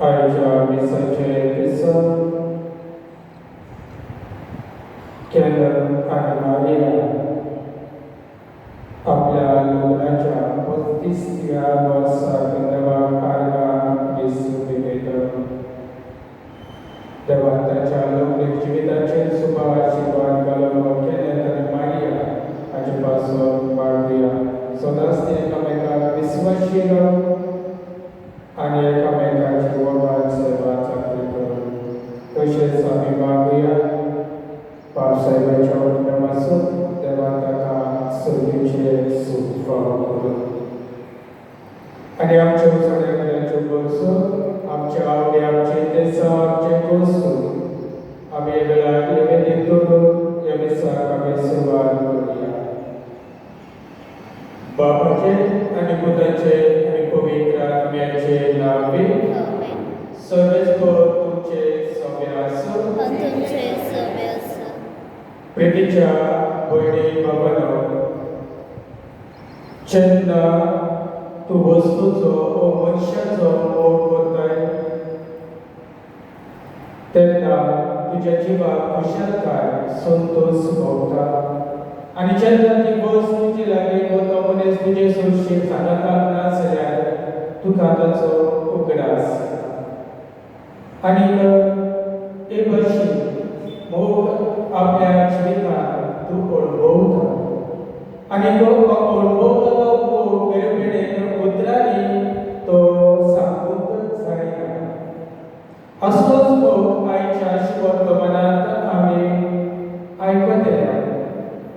आयच्या मिसाचे एपिसोड केंद्र आणि मारिया आपल्या लग्नाच्या 35व्या वर्साक देवाक आर्गां दिसून दिलेलो. देवान ताच्या लौकिक जिविताचेर सुभाव आशिर्वाद घालो. केंद्र आनी मारिया हाचे पासून वाढुया. सदांच ते एकामेकाक विस्वाशी राव आनी एकामेकाची वगाड सेवा चाकरी करून तशेंच आमी वागुया. पावसाळ्याच्या उत्सवासून देवान ताका सोबीचें सूख फावो करून आनी आमच्यो सगळ्यांच्यो गरजो, आमचे आवडी, आमचे देसा, आमचे गोसो आमी वेळार निवेदीत दवरून ह्या दिसाक आमी सुरवात करुया. बापाचे आनी पुताचे आनी पवित्र आत्म्याचे नांवे. सर्वेस्पर तुमचे सव्य आसूं. प्रितीच्या भयणी बाबानो, जेन्ना तूं वस्तूचो वो मनशाचो मोग करताय तेन्ना तुज्या जिवाक खुशालकाय संतोष भोगता. आनी जेन्ना ती वस्त तुजे लागीं वो तो मनीस तुजे सुरक्षीत सांगाताक ना जाल्यार तुका ताचो उगडास जाता. आनी हे भाशेन मोग आपल्या जिवितांत तूं अणभवता आनी तो अणभवलेलो मोग वेळोवेळेन उतरांनी तो सांगूंक जायना. असलोच मोग आयच्या वर्तमानांत आमी आयकतले.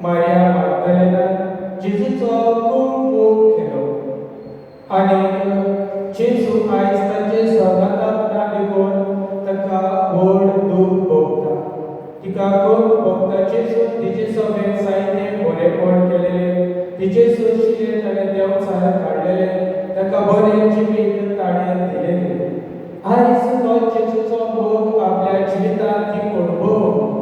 मारिया मागदलेनान जेजूचो खूब मोग केलो आनी जेजू आयज ताचे स्वागताक ना देखून ताका व्हड दूख भोगता. तिका खूब भोगता. जेजून तिचे सभेक जायते बरेपण केलेले, तिचे सुरक्षिते ताणें देंवचार काडलेले, ताका बरें जिवीत ताणें दिलेलें. आयज तो जेजूचो मोग आपल्या जिवितांत ती अणभवून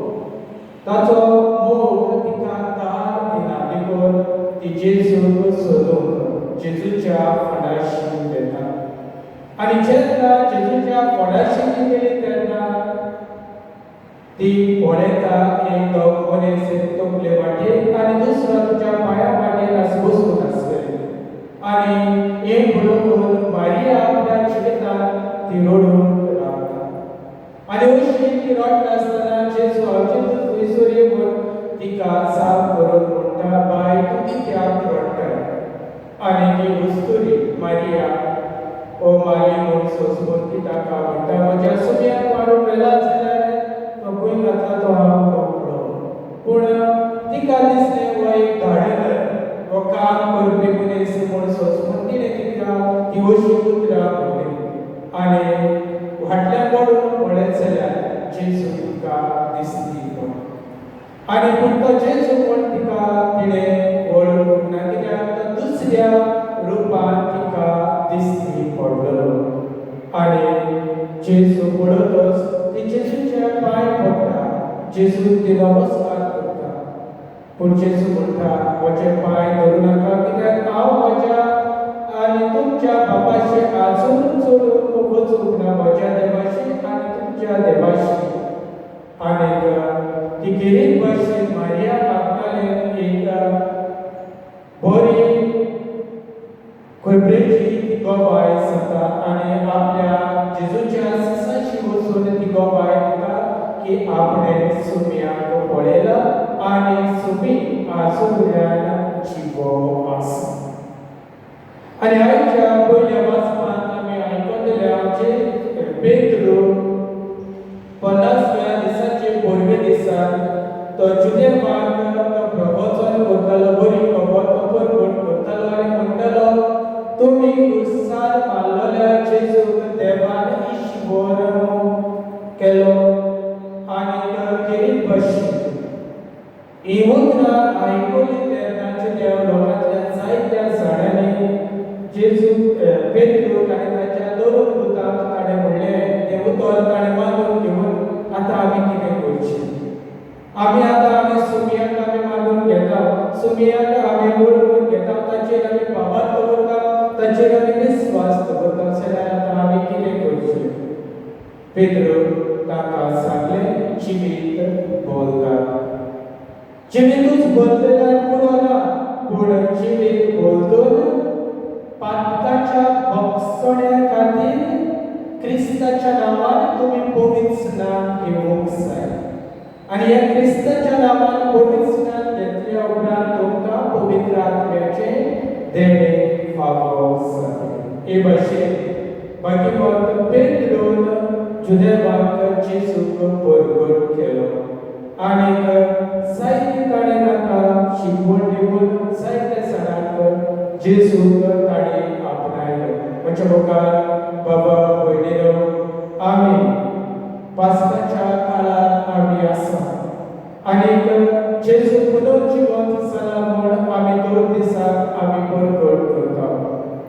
ताचो मोग तिका दार दिना देखून ती जेजूक सोदूंक जेजूच्या फडाशी येता. आनी जेन्ना जेजूच्या फडाशी गेली तेन्ना ती पळयता एक मनीस तकले वाटेर आनी दुसरो तुज्या पांया वाटेर बसून आसलेलो. आनी हें पळोवन मारिया आपल्या जिवितांत ती रडून रावता. आनी अशी ती रडटा आसतना जेजू थंयसर येवन तिका साफ करून म्हणटा, बाय तूं कित्याक रडटा? आनी ती हुस्कुरी मारिया ओ मारी म्हूण सोंसून ती ताका म्हणटा, म्हज्या सुम्याक मारून गेला जाल्यार तो खंय घातला तो हांव नकळो. पूण तिका दिसलें हो एक धाडर, हो काम करपी मनीस म्हूण सोंसून तिणें तिका ती अशी उतरां म्हणली. आनी फाटल्यान पडून पळयत जाल्यार जेजू तिका दिसली म्हूण. आनी पूण तो जेजू म्हूण तिका तिणें वळखूंक ना, कित्याक तो दुसऱ्या रुपान तिका दिसली पडलेलो. आनी जेजू पळयतच ती जेजूच्या पांय पडटा. जेजू ती नमस्कार करता. पूण जेजू म्हणटा, म्हजे पांय धरूं नाका, कित्याक हांव म्हज्या आनी तुमच्या बापाशी आजून चडून वचूंक ना, म्हज्या देवाशी आनी तुमच्या देवाशी. आनीक ती गिरीक भाशेन मारिया मागदलेन एक बरी खोबरेची ती गोबाय जाता आनी आपल्या जेजूच्या सिसाशी वचून ती गोबाय दिता की आपणें सुमयाक पळयला आनी सुमी आजूल्यान जिवो आसा. आनी आयच्या पयल्या वाचपांत आमी आयकतले आमचे पेद्रू 50व्या दिसाचे पोरवे दिसान तो जुदेवाक तो प्रवचन करतालो, बरी खबर करतालो आनी म्हणटालो, तुमी क्रुसार मारलेल्या जेजूक देवान इश्वर केलो. आनी गिरीक भाशेन ही उतरां आयकली तेन्नाच्या त्या लोकांतल्या जायत्या जाणांनी जेजू पेद्रूक आनी ताच्या दोन पुतांक ताणें म्हणलें, तें उतर ताणें मागून घेवन आतां आमी कितें करचें? आमी सुमयाक आमी मागून घेता, सुमयाक आमी वळखून घेता, ताचेर आमी बाबात दवरता, ताचेर आमी विस्वास दवरता, जाल्यार आतां आमी कितें करचें? पेद्रो ताका सांगले जिवीत बोलता जिवीतूच बोललेल्यार पुरोना पूण जिवीत बोलतून पातकाच्या भक्षण्या खातीर क्रिस्ताच्या नांवान तुम्ही पवित्र स्नान घेवंक जाय आनी ह्या क्रिस्ताच्या नांवान पवित्र स्नान घेतल्या उपरांत तुमकां पवित्र आत्म्याचे देणे फावो जाय हे भाशेन भागीभक्त पेद्रोन जुदेवाक जेजूक परगट केलो आनीक जायते ताणें ताका शिकवण दिवन जायते सणाक जेजूक ताणें आपणायलो म्हज्या मुखार बाबा भयणीनो आमी पास्काच्या काळांत आमी आसा आनीक जेजू पुनः जिवंत जाला म्हूण आमी 2 दिसांक आमी परगट करता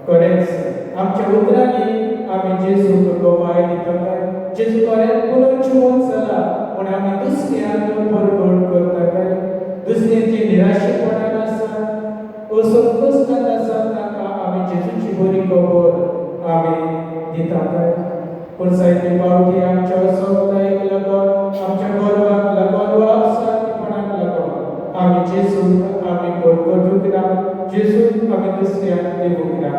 खरेंच आमच्या उतरांनी आमी जेजूक गोवाय दिता काय जेजू खरेंच पुनः जिवंत जाला म्हूण आमी दुसऱ्यांक परगट करता काय दुसऱ्यांची निराशेपणान आसा असंतोषांत आसा ताका आमी जेजूची बरी खबर आमी दिता काय पूण जायते फावटी आमच्या सवतायेक लागून आमच्या गर्वाक लागून वा सारकेपणाक लागून आमी जेजूक आमी परगटूंक ना जेजूक आमी दुसऱ्यांक दिवंक ना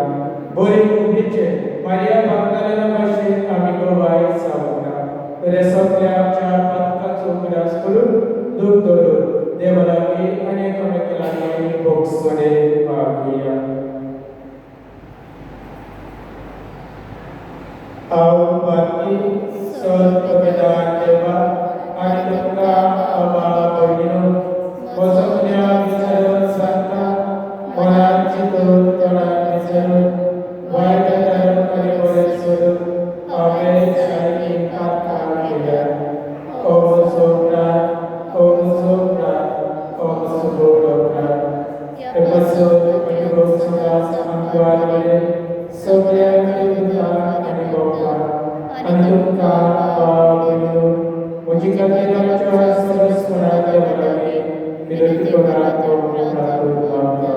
बरे उबीचे मारिया मागदलेना भाशेन आमी गोवाय जावंक ना तर हे सगळ्या आमच्या पातकाचो उगडास करून दूख धरून देवा लागीं आनी एकामेका लागीं भोगसणे मागुया हांव बाकी सर्वपितान देवा आनी तुमकां बाबा भयणीनो म्हजो पुण्याक विचारून सांगता मनान चिंतून तोंडान विचारून वायट धर्म आनी बरें सोडून हांवें जायतीं पातकां केल्यात ओ म्हजो प्राण ओ म्हजो प्राण ओ म्हजो गोड प्राण हे पासून अनुभव सदांच आमकां मेळ्ळे सगळ्यांक दिवंक आनी भोगपाक आनी तुमकां बाबा म्हजी खातीर आमच्या सरस्वरा देवा लागीं विनंती करात प्रार्थना मागता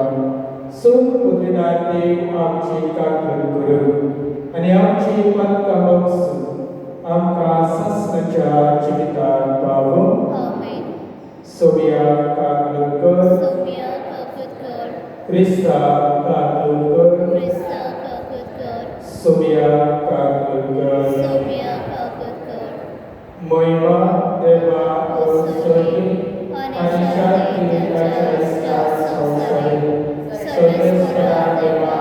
सूख पुत्रदार देव आमची काकून करून आनी आमची पातकां बक्षून आमकां सासणाच्या जिवितांत पावूंक सोबिया काकून कर क्रिस्ता काकून कर सोबिया काकून कर महिमा देवा स्वर्गी आनी शांती ताच्या दिसता संवसारी सर्वेश्वरा देवा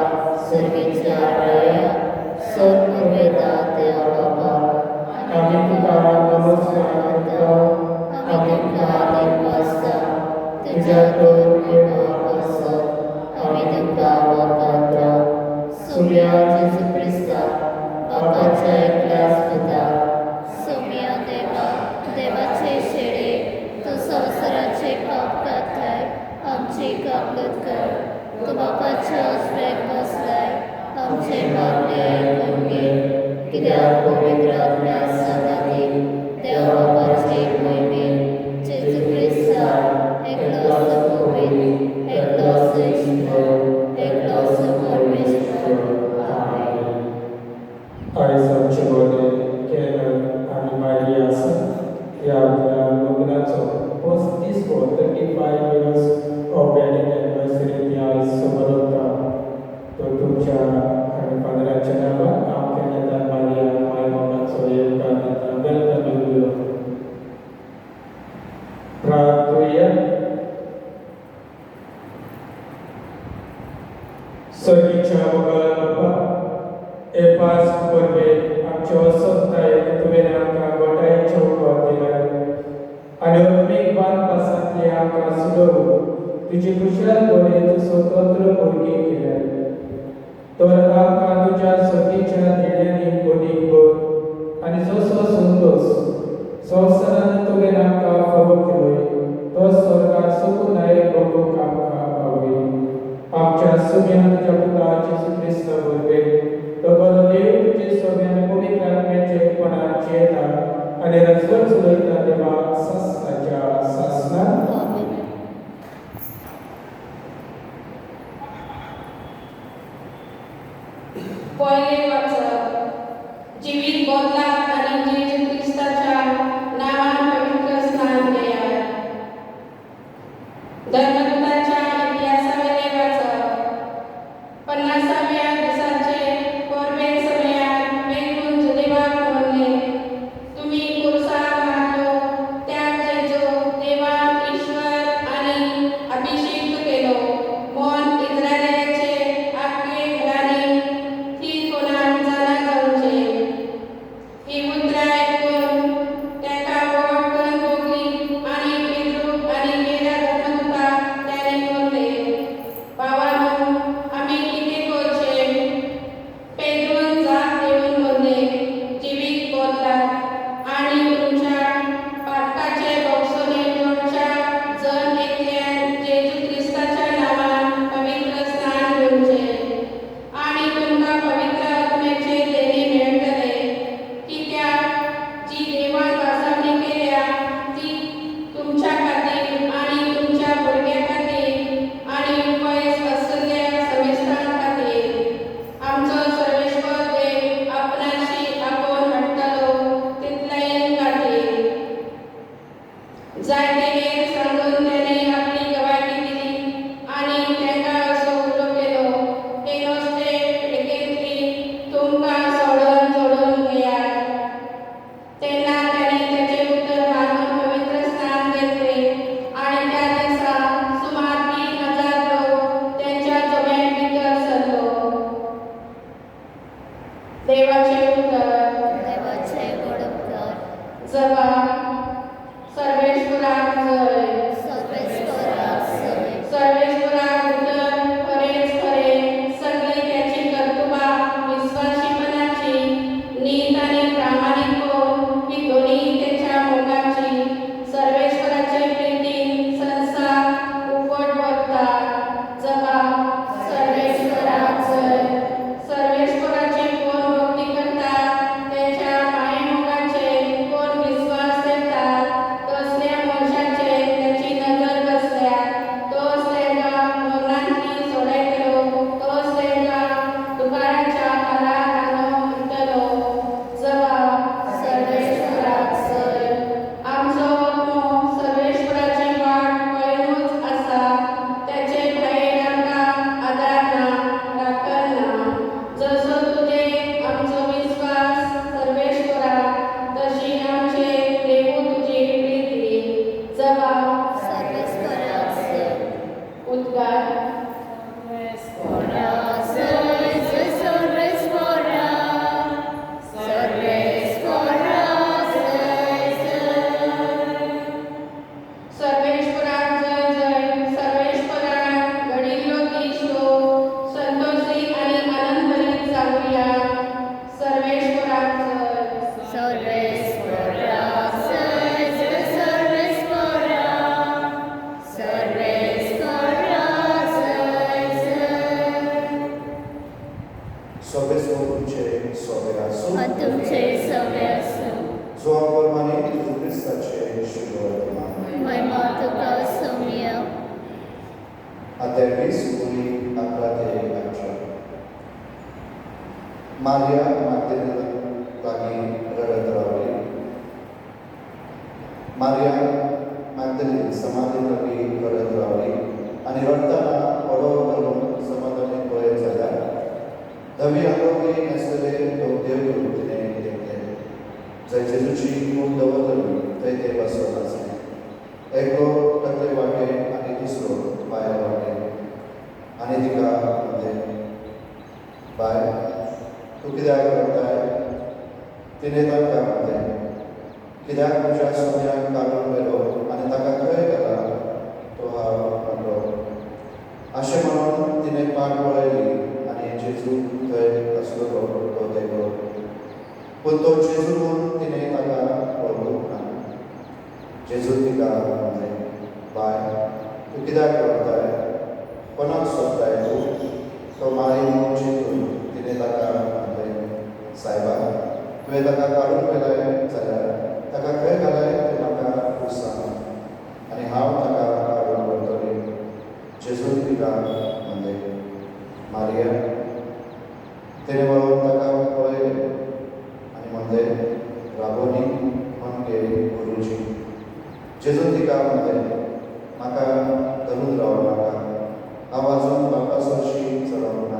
सर्वेच्या राया सर्ववेदा देवा बाबा आमी तुका नमस्कार करता आमी तुका वाजता तुज्या दोन देवा आसा आमी तुका वळखता सोबिया जेजू क्रिस्ता बापाच्या एकल्याच पिता सोम्या देवा देवाचे शेडे तू संवसाराचे पाप काताय आमची कापलत कर तू बापाच्या उजव्याक बसलाय आमचे मागणे आयकून घे कित्याक पवित्र आत्म्या सदांनी देवा बापाचे मोहिमेन जेजू क्रिस्ता एकलोसो पवित्र एकलोसो इश्ट एकलोसो परमेश्वर आमेन आयज आमचे बरे केरळ आनी मारिया आसा ह्या आपल्या लग्नाचो 35 years of wedding anniversary ती आयज समोर उरता तर तुमच्या आनी पंगडाच्या नांवान हांव केन्ना मारिया माय बाबाचो येवकार दिता वेलकम दिलो प्रार्थया सर्गीच्या मोगाळ बाबा हे पास परबे आमच्या वसंतायेक तुवें आमकां गोठायेचो उपकार दिला आनी अत्मीक बानपासांतली आमकां सुडोवन तुजी खुशाल बरे तूं स्वतंत्र भुरगीं केल्या तर आमकां तुज्या सर्गीच्या देण्यांनी कोडीक कर आनी जसो संतोश संवसारान तुवें आमकां फावो केलोय तो स्वर्गांत सुकून आयक बगूंक आमकां पावय आमच्या सगळ्या तुज्या पुता जेजू क्रिस्ता बरबे तो बरो देव तुजे सगळ्यांक पवित्र आत्म्याचे एकपणान जियेता आनी रजवत चलयता देवा सासणाच्या सासणांत पयले वाचप जबाब सर्वेश्वराक जय. सर्वेश्वराक जय. सर्वेश्वराक उतर खरेच खरे, सगळी त्याची कर्तुबा विश्वासीपणाची, नीत आणि प्रामाणिक कोण ही दोन्ही त्याच्या मोगाची. सर्वेश्वराचे प्रीती संसार उपट बघतात. जबाब सर्वेश्वराक जय. सर्वेश्वराची कोण भक्ती करतात, त्याच्या मायेमोगाचे कोण विश्वास ठेवतात, तसल्या मनशाचे त्याची नजर बसल्या. तोच तेका मरणांतली सोडयतलो, तोच तेका दुकाराच्या काळात आणतलो. जबाब सर्वेश्वराक जय. आमचो आत्मो सर्वेश्वराची वाट पळयतूच आसा. त्याचे भायर आमकां आदार ना, राखण ना. जसो तुजे आमचो विश्वास सर्वेश्वरा, तशी आमचे देवू तुजी प्रीती. जबाब सर्वेश्वराक जय. उद्गार सर्वेश्वराक जय. जय सर्वेश्वराक. सर्वेश्वराक जय जय. सर्वेश्वराक जय जय. सर्वेश्वराक घडिल्लो दीस तो संतोषी आणि आनंदभरीत जाऊया. सर्वेश्वराक जय. सर्वेश्वराक जय. जय सर्वेश्वराक. सर्वेश्वराक जय जय. Sobie złotnicze sobie rasu, A तुमचे सगळे असो. zła formanie i wystacie siłowima. महिमा तुका सौम्य. A teraz uli akrade acza. Maria Magdalena lagi रडत रावली. Maria Magdalena समाधी लगी रडत रावली आणि रडताना ओडो घालून समाधानी गोळे झाल्या. धवी अंगोगी नसलेले लोक देव तिने देखले. जय जेजूची मूल दवतली थंय ते बसत आसले. एकलो तकले वाटे आणि दुसरो पांया वाटे. आणि तिका म्हणले, बाय तूं कित्याक रडताय? तिने ताका म्हणलें, कित्याक तुज्या सोन्याक काडून व्हेलो आनी ताका खंय घाला? तो हांव म्हणलो. अशें म्हणून तिणें पाट वळयली आनी जेजू थंय आसलो तो देगलो. पूण तो जेजू म्हूण तिणें ताका वळखूंक ना. जेजून तिका म्हणलें, बाय तूं कित्याक रडताय? कोणाक सोदताय तूं? तो माई म्हूण चिंतून तिणें ताका म्हणलें, सायबा तुवें ताका काडून व्हेलाय जाल्यार ताका खंय घालाय तें म्हाका तूं सांग आनी हांव ताका काडून व्हरतलें. जेजून तिका म्हणलें, मारिया. तिणें वळून ताका पळयलें आनी म्हणलें, राबोनी म्हणजे गुरुजी. जेजून तिका म्हणलें, म्हाका धरून रावं नाका. हांव आजून बापा सरशी चलोवंक ना.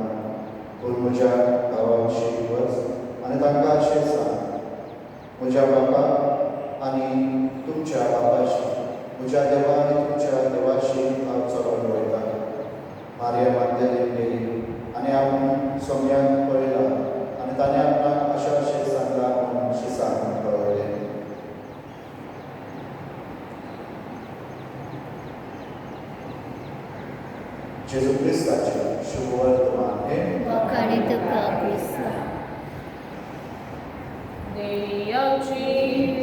पूण म्हज्या भावांशी वच आनी तांकां अशें सांग, म्हज्या बापा आनी तुमच्या बापाशी, म्हज्या देवा आनी तुमच्या देवाशी हांव चलोवन वयता. मारिया मागदलेन गेली आनी आपूण सोम्याक पळयला आनी ताणें आपणाक अशें सांगलां म्हूण शिसाक कळयलें. जेजू क्रिस्ताचे शुभ वर्तमान हे वखाणी तुका क्रिस्ता. देवाची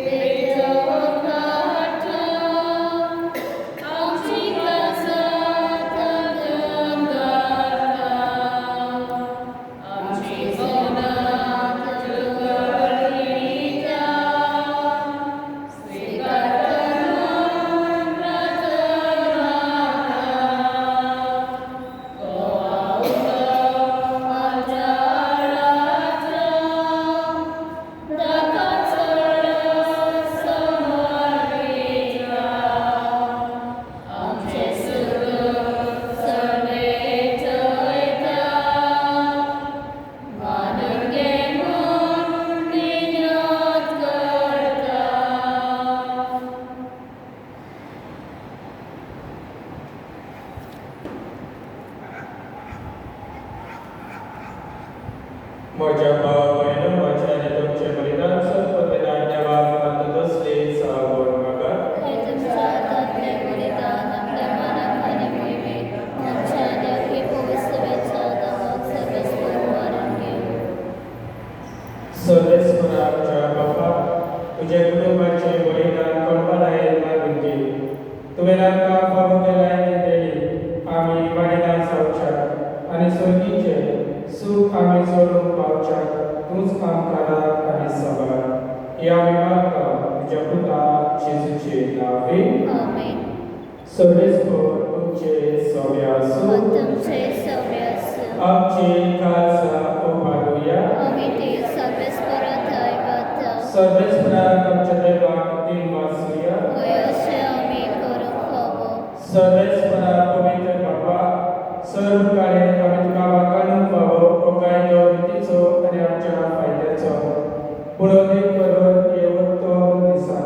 तेजो वखाट, आमची कासात गंगारता, आमची मनात जगली जा. स्वीकार करून प्रार्थना आमच्या राजा. दाखा चढ आम्ही मागता तुझ्या पुता जेजूचे नावे. आमेन. सर्वेस्पर तुमचे सव्य असो. तुमचे सव्य असो. आमचे खालसा उभारूया. आम्ही ते सर्वेस्पर दैवत सर्वेस्पराक आमच्या देवाक दिन वाचूया. वयसे आम्ही करूंक हवो. सर्वेस्परा पवित्र बाबा सर्व काळे आम्ही तुका वाखाणूंक फावो हो कायदो रितीचो आनी आमच्या फायद्याचो. पूण अदीक बरोबर येवतो दिसा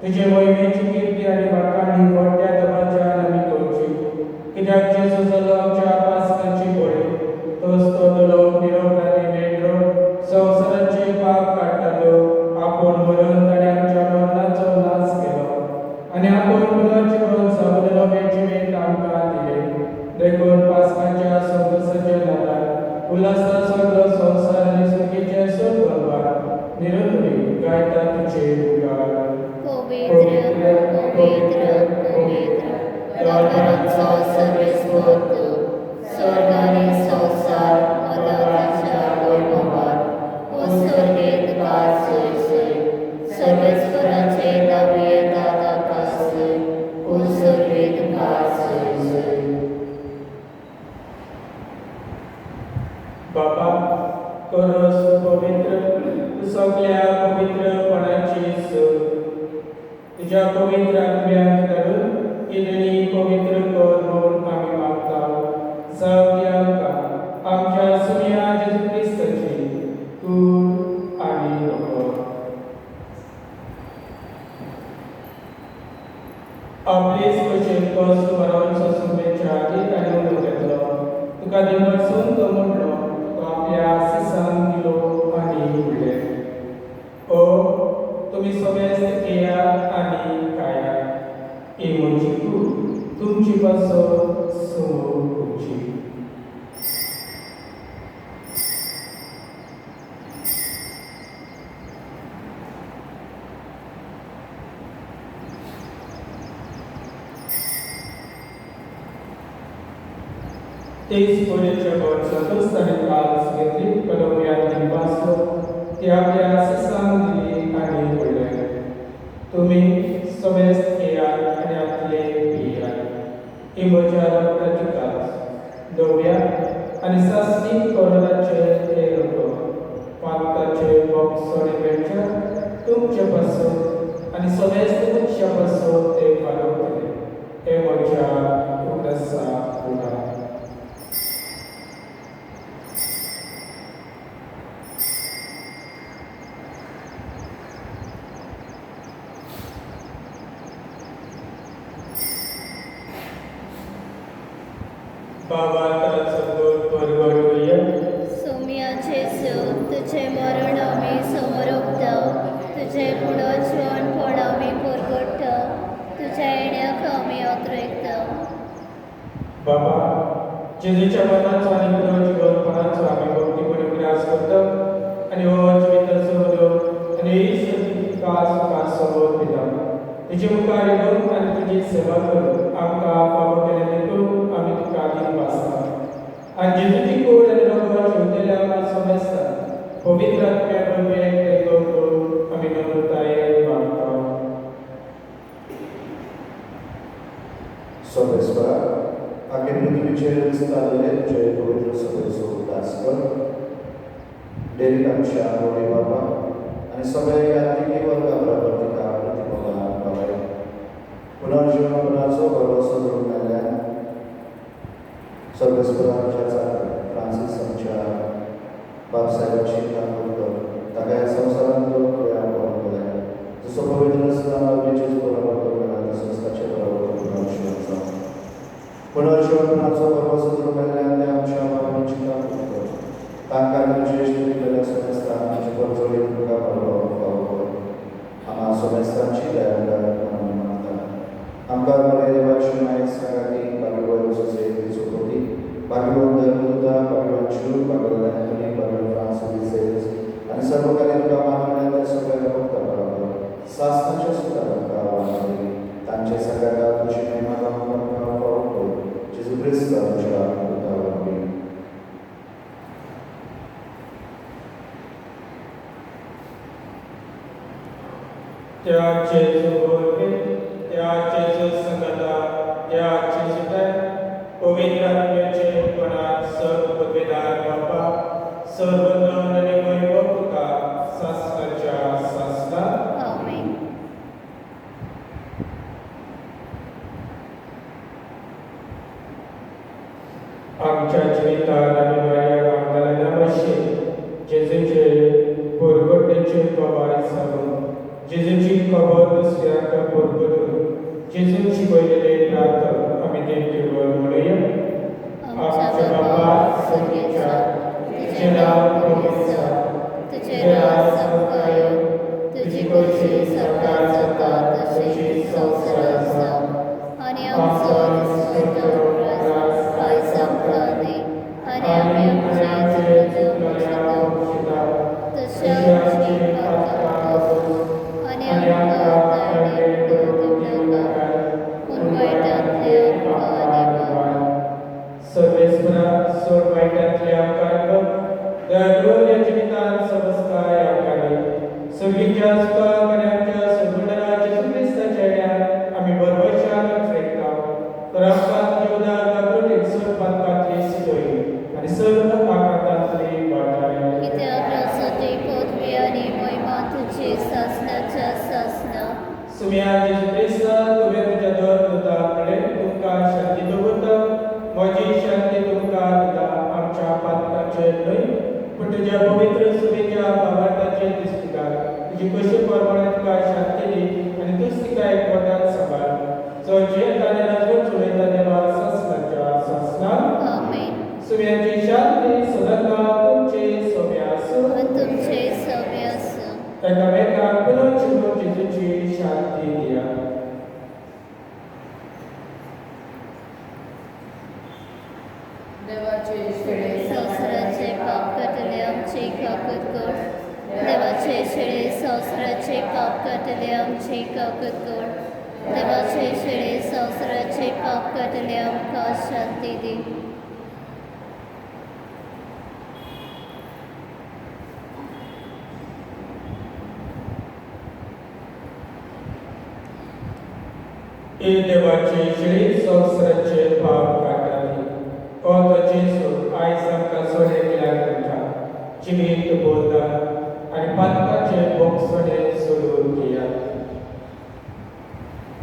तुजे मोहिमेची कीर्ती आनी वाखाणी व्हडल्या दबाज्यान आमी करची. कित्याक जेजू जालो आमच्या पासकाची बळी. तोच तो लोक निरवणारी मेंढरो संवसाराचे पाप काडटालो. आपूण मरण ताणें आमच्या मरणाचो नाश केलो आनी आपूण पुनर्जीवन जावन नवे जिवीत आमकां दिलें. देखून पासकाच्या संतोशाच्या नादार उल्हासा सगळो संवसार आनी सुखीचे सोड भरपार निरंतरी गायता तुझे उगार. पवित्र पवित्र पवित्र देवाचो सर्वेस्पर तूं. स्वर्ग आनी संवसार मोलाच्या वैभवान उसर्गेत कासय. सर्वेस्पराचे नावे येता ताका सय. उसर्गेत कासय. बाबा करस पवित्र तू सगळ्या पवित्रपणाची सोय. तुझ्या पवित्र आत्म्याक धरून इल्ली पवित्र कर म्हणून आमी मागता. सगळ्यांक आमच्या सुन्या जेजू क्रिस्ताची कूड आनी रगत. आपलेच भशेन कस मरण ससुमेच्या आदीत आनी उडो घेतलो. तुका दिवसून तो म्हणलो तुका आपल्या सिसान दिलो आनी उडले. ओ तुमी सगळेच केया आनी खाया. ही म्हजी कूड तुमची पासो समोर उरची. तेच पोरेच्या वर्षातच ताणें कास घेतली पलवयान दिवपासो ती आपल्या सिसान दिली आनी उडले. तुमी सगळेच केयात आनी आपले पियात. ही म्हज्या रगताची कास. धव्या आनी सासवीक कलराचे हे रगत पाताचे बॉक्सोडे पेटच्या तुमचे पासो आनी सगळेच तुमच्या पासो ते पालवतले. हे म्हज्या उदासा उडा. बाबाचा गोड परगटूया. सोम्या जेजू तुझे मरण आमी समोरता. तुझे पुनर्जीवनपण आमी परगटता. तुझ्या येण्याक आमी अत्रेकता. बाबा जेजूच्या मरणाचो आनी पुनर्जीवनपणाचो आमी भक्तीपणे प्रयास करता आनी हो जिविताचो उदक आनी ही सती कास तुका समोर दिता. तुजे मुखार येवन आनी तुजी सेवा करून आमकां फावो केलें देखून आमी तुका दिन वाचता. आनी जेजूची कूड आनी रगत शिवतेल्या आमकां समेस्ता. पवित्र आत्म्या बरोबर एकठांय करून आमी नम्रतायेन मागता. सर्वेस्परा आगे पृथ्वीचेर विस्तारले तुजे पवित्र सभेचो उदास कर. डेलीक आमच्या आवडे बाबा आनी सगळे यात्रिकी वर्गा बरोबर तिका प्रतिमोगान पावय. पुनर्जीवनपणाचो भरवसो दवरून आयल्यान सर्वेस्पराच्या चाकर फ्रांसीस आमच्या बापसाहेबाची काम करता. ताका ह्या संवसारांत लोक पळोवंक गेले. जसो पवित्र स्थान जेजू बरोबर करता तसोच ताचे बरोबर पुनर्जीवन जावं. पुनर्जीवनपणाचो भरवसो दवरून आयल्यान ते आमच्या बाबांची काम करता. तांकां ज्येश्ठ दिलेल्या समेस्तांची परजोडी तुका फावो कर. आम्हा समेस्तांची दयाळकाय आमी मागता. आमकां बरे देवाची माय सांगाती भाग्यवान सोसेती चोपती भाग्यवान धर्मदूता भाग्यवान शूर भाग्यवान एंथनी भाग्यवान फ्रांसीस आनी सर्वकालीन तुका मानवल्या त्या सगळ्या भक्तां बरोबर सासणाच्या सुद्दां तुका आवाज तांचे सगळ्या तुजी महिमा गावपाक फावो कर. जेजू क्रिस्त आमच्या पुता वरवीं. त्याचे सुगोते त्याचे संगता त्याचे सुताय पवित्र आत्म्याचे पणात सर्व पदवेदार बापा सर्व धन आणि वैभव तुका शासनाच्या शासनात आमेन. आमच्या जिवितात आम्ही बऱ्या कामदारांना अवश्य जेजूचे परगटेचे कबाय सांगून जेजूची खबर दुसऱ्याक परगटून जेजून शिकवलेले प्रार्थना आम्ही देवतेवर म्हणूया. आमच्या बापा स्वर्गीय तुझे नाव पवित्र जावं, तुझे राज संपय, तुझी कशी सरकार जाता तशी संसारात जावं. आणि आमचो काय संपले आणि आम्ही आमचे तशा आणि सर्वेस्परा सोड वाईटातल्या कार्य दयाळूच्या जीवितात समस्काय आकारे सगळीच्या सुखाकऱ्यांच्या सगुणाच्या सुख्रिस्ताच्या आम्ही बरोबरशान फ्रेकता तर आमकां जीवना गागोटे सोड पातकातली सिदोई आणि सर्व आकांतातली वाटाय कित्याक रसाची पदवी आणि महिमा तुझी शासनाच्या शासना सुम्या जेजू ख्रिस्ता तुवें तुज्या दर दुताकडे तुमकां शांती दवरता माझी शांती तुमकां दिता आमच्या पातकाचे न्हय पण तुज्या पवित्र सुवेच्या भावार्थाचे दिसता तुजी कशी परमाणे तुका शांती दी आणि तूच तिका एकवटान सांबाळ जो जे ताणे राजवट चलयता देवा शासनाच्या शासनात आमेन. सुम्याची शांती सदांकाळ तुमचे सोबे आसूं तुमचे सवय आसूं एकामेकाक पुनः चिरून जेजूची शांती दिया. देवाचे शिळे संसाराचे पाप काटले आमचे काकत कर. देवाचे शिळे संसाराचे पाप काटले आमचे काकत कर. देवाचे शिळे संसाराचे पाप काटले आमकां शांती दी. ए देवाचे श्री संसाराचे पाप काटाली ओ तो जेसू आयज आमकां सोडे केल्यार करता जिवीत बोलता आनी पातकाचे भोग सोडे सोडून घेया.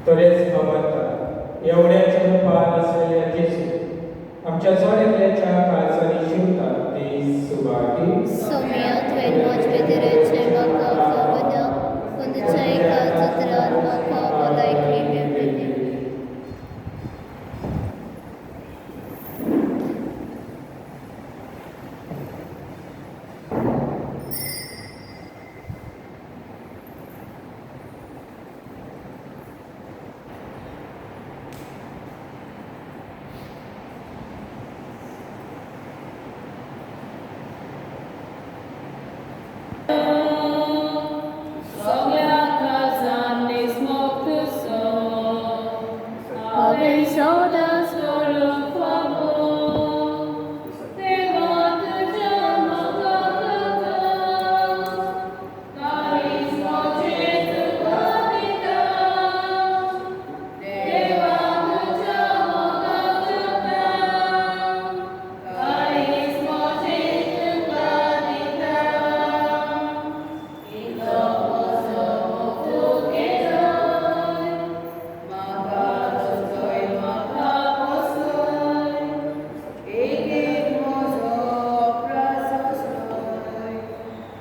तोरेच भगवंता एवढ्याच्या रूपान आसलेल्या जेसू आमच्या सोडेल्याच्या काळजांनी शिवता ती सुवाती सौम्या तुवें म्हजे भितरेचे म्हाका खबरना पूण तुज्या एका उतरान म्हाका भलायकी मेळटली. सगळ्या काळजांनी स्मोक सो हांवें सौदा स्वरूप पावो देवा तुज्या म्हाका काळीज म्हजे तुका दिता देवा तुज्या म्हाका काळीज म्हजे तुका दिता इतो म्हजो मोग केलोय म्हाका तुजोय म्हाका पसोय एक एक म्हजो प्रसोय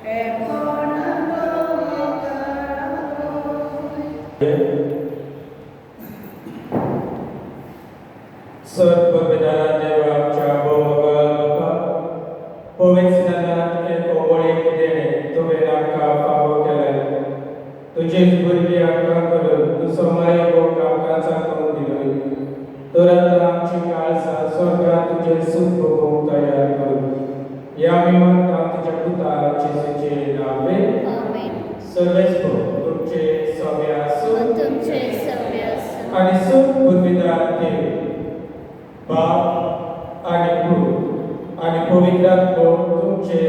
हे कोणाचो म्हाका सर्व विधानात देवा आमच्या भोवगल बापा पवित्र स्नानात एक ओवळीक देणे तुवें आमकां फावो केलाय. तुजेच भुरगीं आमकां करून तूं सोमारी भोग आमकां चाखून दिलोय. तर आतां आमची काळजां स्वर्गांत तुजें सूख भोगूंक तयार कर. ह्या आमी मागता तुज्या पुता जेजूचे नांवे. आमेन. सर्वेस्पो तुमचे सवे आसूं तुमचे सवय आसूं आणि सूख बुद्धिदार देव बाप आणि पूत आणि पवित्र आत्मो तुमचे